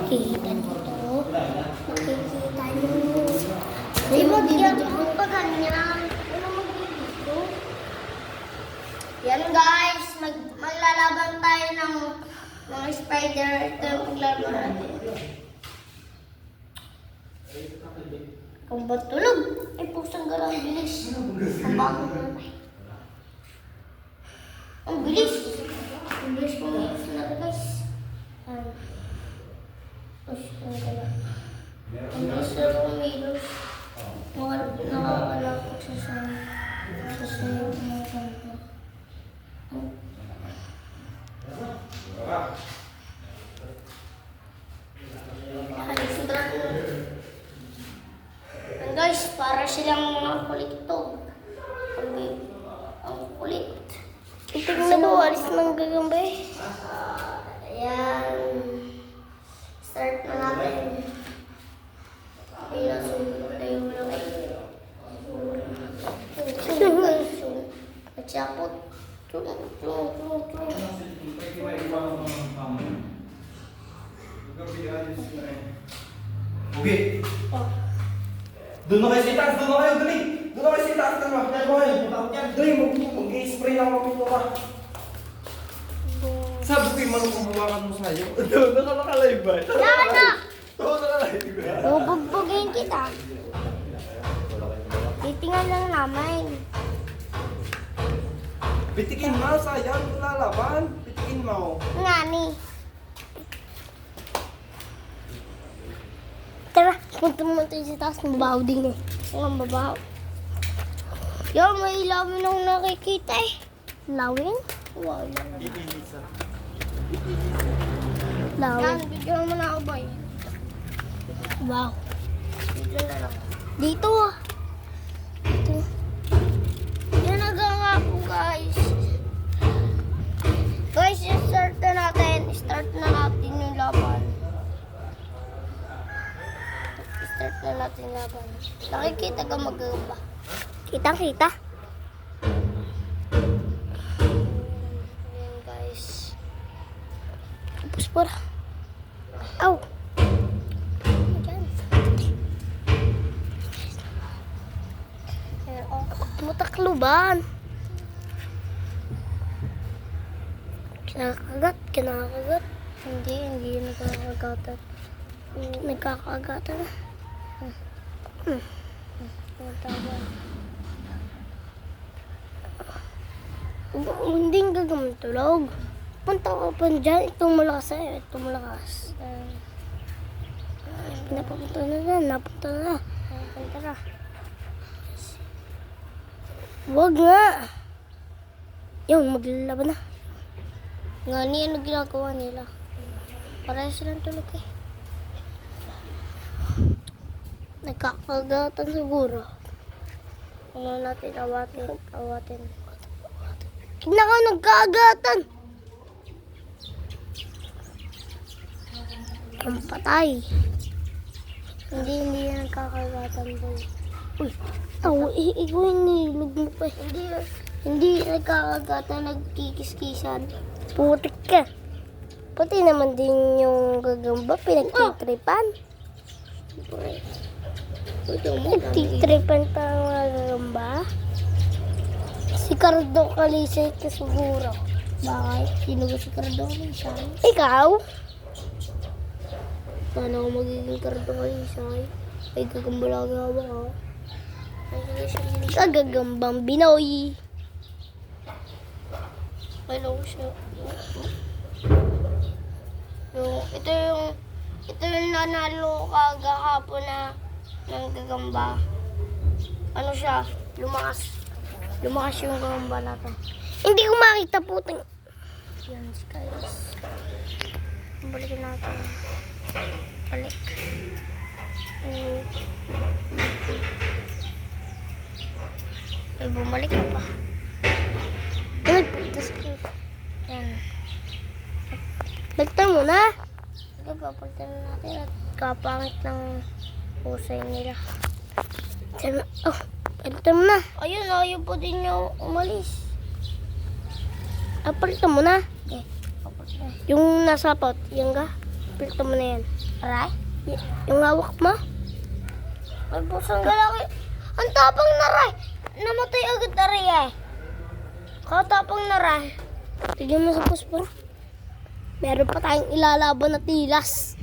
makikita dito. Makikita nyo. Di mo diyan pa ganyan. Ano magdito? Yan guys, maglalaban tayo ng mga spider. Ito yung paglaro natin. Kung ba tulog? Ay, pusang galang bilis. Ang bago naman. Ang bilis. Ang bilis kong ilos na guys. Push ang gala. Ang bilis na kong ilos. Nakakalapot siya sa sayo mga kanto. Guys, para silang mga kulit ito. Ang kulit. Tingnan mo, alis ng gagambay. Ayan. Start na natin. Ayan, sumunod na yung laway. Magsapot. Okay. Doon na kayo sa itaas, doon na kayo, dali! Doon na kayo sa itaas, dali mo kayo, matakot yan. Dali, mag-i-spray lang ako pito ka. Sabi ko yung manukumbuwakan mo sa'yo. Doon, nakalive ba? Saan na? Oo, nakalive ba? Bubugbugin kita. Titingnan lang namin. Bitikin mo, sayang, lalaban. Bitikin mo. Ngani. Tara, punta mo tayo sa taas. Mabaho din eh. Ang mabaho. Yo, may lawin akong nakikita eh. Lawin? Wow. Lawin. Yan, bigyan mo na ako boy. Wow. Dito ah. Dito. Yan nga po guys. Guys, start na natin. Start na natin yung laban. Start na natin yung laban. Nakikita ka magagamba. Kitang-kita. Yan guys. Tapos para. Aw! Diyan. Ayan, oh. Mutakluban. Kinakagat. Hindi nagkakagatan. Nagkakagatan na. Hindi gagamtulog. Punta ka pa dyan. Itong malakas sa'yo. Itong malakas. Napunta na. Napunta na. Huwag nga. Yun, maglalaban na. Nga niya, ano ginagawa nila? Para silang tulog eh. Nagkakagatan siguro. Ano natin awatin. Tignan ka, nagkakagatan! Ang patay. Hindi yan nagkakagatan boy. Uy, ikaw yung nilog mo pa. Hindi nagkakagatan, nagkikis-kisan. Putik ka. Pati naman din yung gagamba, pinagtitripan. Nagtitripan pa ang mga gagamba. Si Cardo Kalisay ka siguro. Bakit? Sino ba si Cardo Kalisay? Ikaw? Paano ako magiging Cardo Kalisay? Ay, gagamba lang gawa ka. Kagagambang Binoy. Hello siya. Ito yung nanalo kagahapon na ng gagamba. Ano siya? Lumakas yung gagamba natin. Hindi ko makita putang. Yan guys. Balikin natin. Balik. Ay, bumalik na pa. Yan. Balitan mo na. Sige, papalitan natin at kapangit ng husay nila. Oh, balitan mo na. Ayun, ayaw po din niya umalis. Palitan mo na. Okay. Yung nasa pot, yung ga. Palitan mo na yan. Aray? Yung hawak mo? Ay, pusang lalaki. Ang tapang na, Ray. Namatay agad na, Ray, eh. Katapang na, Ray. Tignan mo sa puspor. Meron pa tayong ilalaban na tilas.